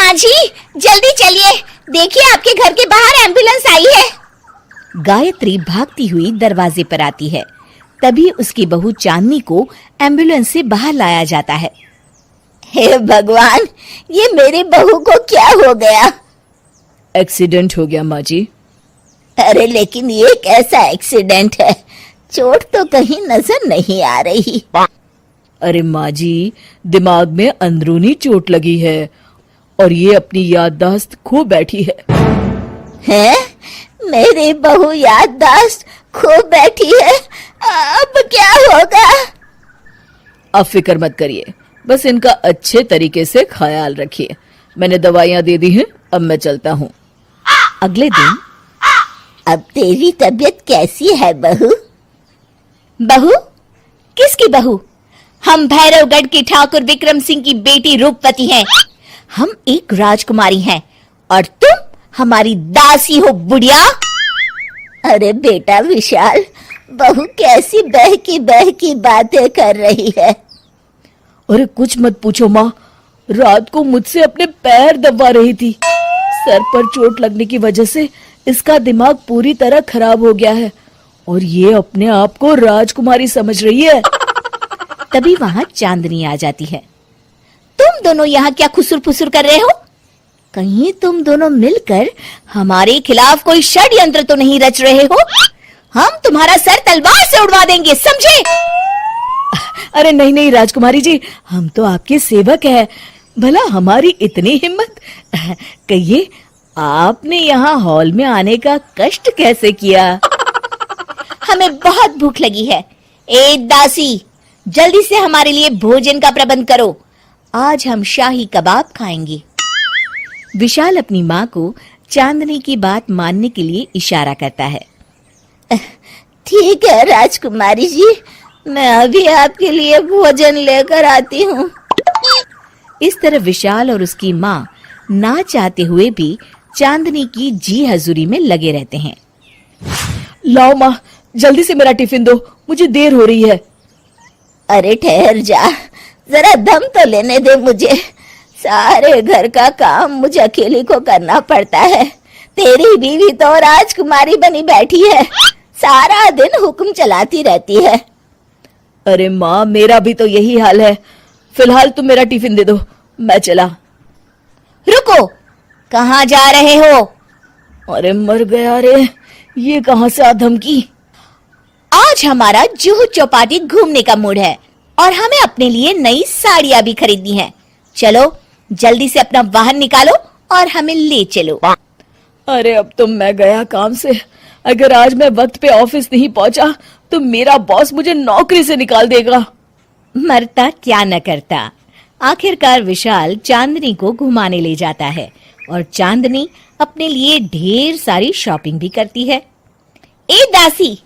माँ जी जल्दी चलिए, देखिए आपके घर के बाहर एम्बुलेंस आई है। गायत्री भागती हुई दरवाजे पर आती है। तभी उसकी बहू चांदनी को एम्बुलेंस से बाहर लाया जाता है। हे भगवान, ये मेरी बहू को क्या हो गया? एक्सीडेंट हो गया माँ जी। अरे लेकिन ये कैसा एक्सीडेंट है? चोट तो कहीं नजर नहीं आ रही। अरे माँ जी, दिमाग में अंदरूनी चोट लगी है और ये अपनी याददाश्त खो बैठी है। हैं? मेरी बहू याददाश्त खो बैठी है, अब क्या होगा? अब फिक्र मत करिए, बस इनका अच्छे तरीके से ख्याल रखिए। मैंने दवाइयाँ दे दी हैं, अब मैं चलता हूँ। अगले दिन अब तेरी तबीयत कैसी है बहू? बहू? किसकी बहू? हम भैरवगढ़ की ठाकुर विक्रम सिंह की बेटी रूपवती हैं। हम एक राजकुमारी हैं और तुम हमारी दासी हो बुढ़िया। अरे बेटा विशाल, बहू कैसी बहकी बातें कर रही है। अरे कुछ मत पूछो माँ, रात को मुझसे अपने पैर दबा रही थी। सर पर चोट लगने की वजह से इसका दिमाग पूरी तरह खराब हो गया है और ये अपने आप को राजकुमारी समझ रही है। तभी वहां चांदनी आ जाती है। तुम दोनों यहाँ क्या खुसुर फुसुर कर रहे हो? कहीं तुम दोनों मिलकर हमारे खिलाफ कोई षड्यंत्र तो नहीं रच रहे हो? हम तुम्हारा सर तलवार से उड़वा देंगे, समझे? अरे नहीं नहीं राजकुमारी जी, हम तो आपके सेवक हैं। भला हमारी इतनी हिम्मत? कहिए, आपने यहाँ हॉल में आने का कष्ट कैसे किया? हमें बहुत भूख लगी है। ए दासी, जल्दी से हमारे लिए भोजन का प्रबंध करो। आज हम शाही कबाब खाएंगे। विशाल अपनी माँ को चांदनी की बात मानने के लिए इशारा करता है। ठीक है राजकुमारी जी, मैं अभी आपके लिए भोजन लेकर आती हूँ। इस तरह विशाल और उसकी माँ ना चाहते हुए भी चांदनी की जी हजूरी में लगे रहते हैं। लाओ माँ, जल्दी से मेरा टिफिन दो, मुझे देर हो रही है। अरे ठहर जा, जरा दम तो लेने दे मुझे। सारे घर का काम मुझे अकेली को करना पड़ता है। तेरी बीवी तो राजकुमारी बनी बैठी है, सारा दिन हुक्म चलाती रहती है। अरे माँ, मेरा भी तो यही हाल है। फिलहाल तुम मेरा टिफिन दे दो, मैं चला। रुको, कहाँ जा रहे हो? अरे मर गया रे, ये कहाँ से आ धमकी? आज हमारा जुहू चौपाटी घूमने का मूड है और हमें अपने लिए नई साड़ियाँ भी खरीदनी है। चलो जल्दी से अपना वाहन निकालो और हमें ले चलो। अरे अब तो मैं गया काम से। अगर आज मैं वक्त पे ऑफिस नहीं पहुंचा तो मेरा बॉस मुझे नौकरी से निकाल देगा। मरता क्या न करता। आखिरकार विशाल चांदनी को घुमाने ले जाता है और चांदनी अपने लिए ढेर सारी शॉपिंग भी करती है। ए दासी,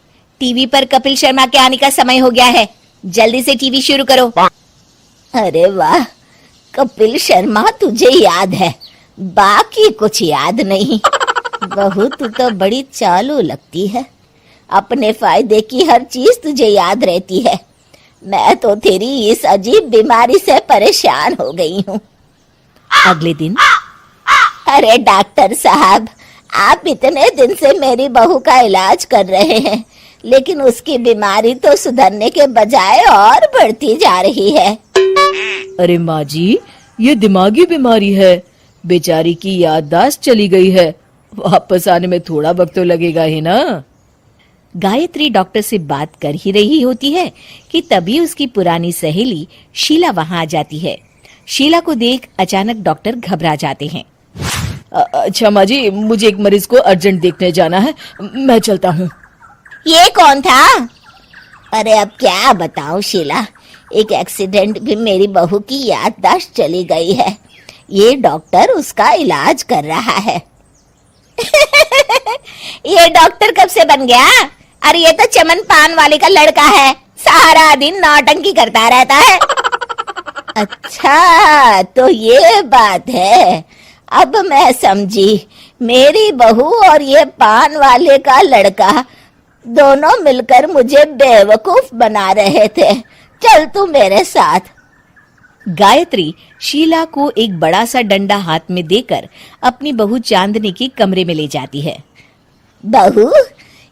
टीवी पर कपिल शर्मा के आने का समय हो गया है, जल्दी से टीवी शुरू करो। अरे वाह, कपिल शर्मा तुझे याद है, बाकी कुछ याद नहीं। बहू तू तो बड़ी चालू लगती है, अपने फायदे की हर चीज तुझे याद रहती है। मैं तो तेरी इस अजीब बीमारी से परेशान हो गई हूँ। अगले दिन, अरे डॉक्टर साहब, आप इतने दिन से मेरी बहू का इलाज कर रहे हैं, लेकिन उसकी बीमारी तो सुधरने के बजाय और बढ़ती जा रही है। अरे माँ जी, ये दिमागी बीमारी है। बेचारी की याददाश्त चली गई है, वापस आने में थोड़ा वक्त तो लगेगा ही ना। गायत्री डॉक्टर से बात कर ही रही होती है कि तभी उसकी पुरानी सहेली शीला वहां आ जाती है। शीला को देख अचानक डॉक्टर घबरा जाते हैं। अच्छा माँ जी, मुझे एक मरीज को अर्जेंट देखने जाना है, मैं चलता हूँ। ये कौन था? अरे अब क्या बताऊं शीला, एक एक्सीडेंट भी मेरी बहू की याददाश्त चली गई है। ये डॉक्टर उसका इलाज कर रहा है। ये डॉक्टर कब से बन गया? अरे ये तो चमन पान वाले का लड़का है, सारा दिन नौटंकी करता रहता है। अच्छा तो ये बात है, अब मैं समझी। मेरी बहू और ये पान वाले का लड़का दोनों मिलकर मुझे बेवकूफ बना रहे थे। चल तू मेरे साथ। गायत्री शीला को एक बड़ा सा डंडा हाथ में देकर अपनी बहू चांदनी के कमरे में ले जाती है। बहू,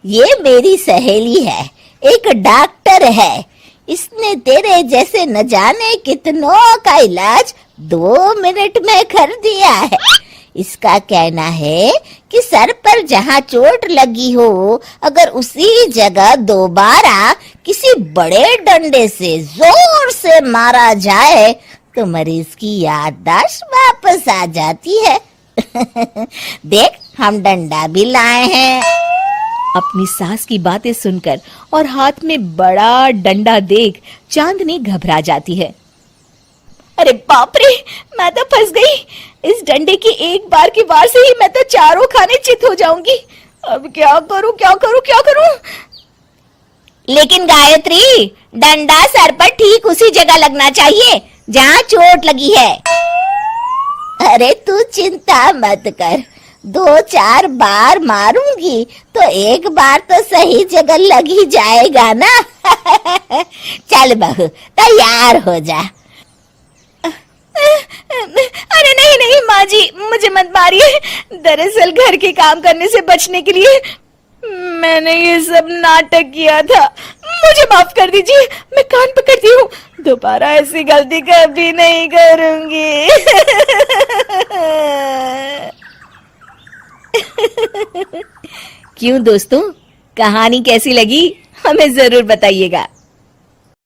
ये मेरी सहेली है, एक डॉक्टर है। इसने तेरे जैसे न जाने कितनों का इलाज 2 मिनट में कर दिया है। इसका कहना है कि सर पर जहाँ चोट लगी हो, अगर उसी जगह दोबारा किसी बड़े डंडे से जोर से मारा जाए तो मरीज की याददाश्त वापस आ जाती है। देख, हम डंडा भी लाए हैं। अपनी सास की बातें सुनकर और हाथ में बड़ा डंडा देख चांदनी घबरा जाती है। अरे बाप रे, मैं तो फंस गई। इस डंडे की एक बार की वार से ही मैं तो चारों खाने चित हो जाऊंगी। अब क्या करूं, क्या करूं, क्या करूं? लेकिन गायत्री, डंडा सर पर ठीक उसी जगह लगना चाहिए जहाँ चोट लगी है। अरे तू चिंता मत कर, 2-4 बार मारूंगी तो एक बार तो सही जगह लग ही जाएगा ना। चल बहू, तैयार हो जा। अरे नहीं नहीं माँ जी, मुझे मत मारिए। दरअसल घर के काम करने से बचने के लिए मैंने ये सब नाटक किया था। मुझे माफ कर दीजिए, मैं कान पकड़ती हूँ। दोबारा ऐसी गलती कभी नहीं करूंगी। क्यों दोस्तों, कहानी कैसी लगी हमें जरूर बताइएगा।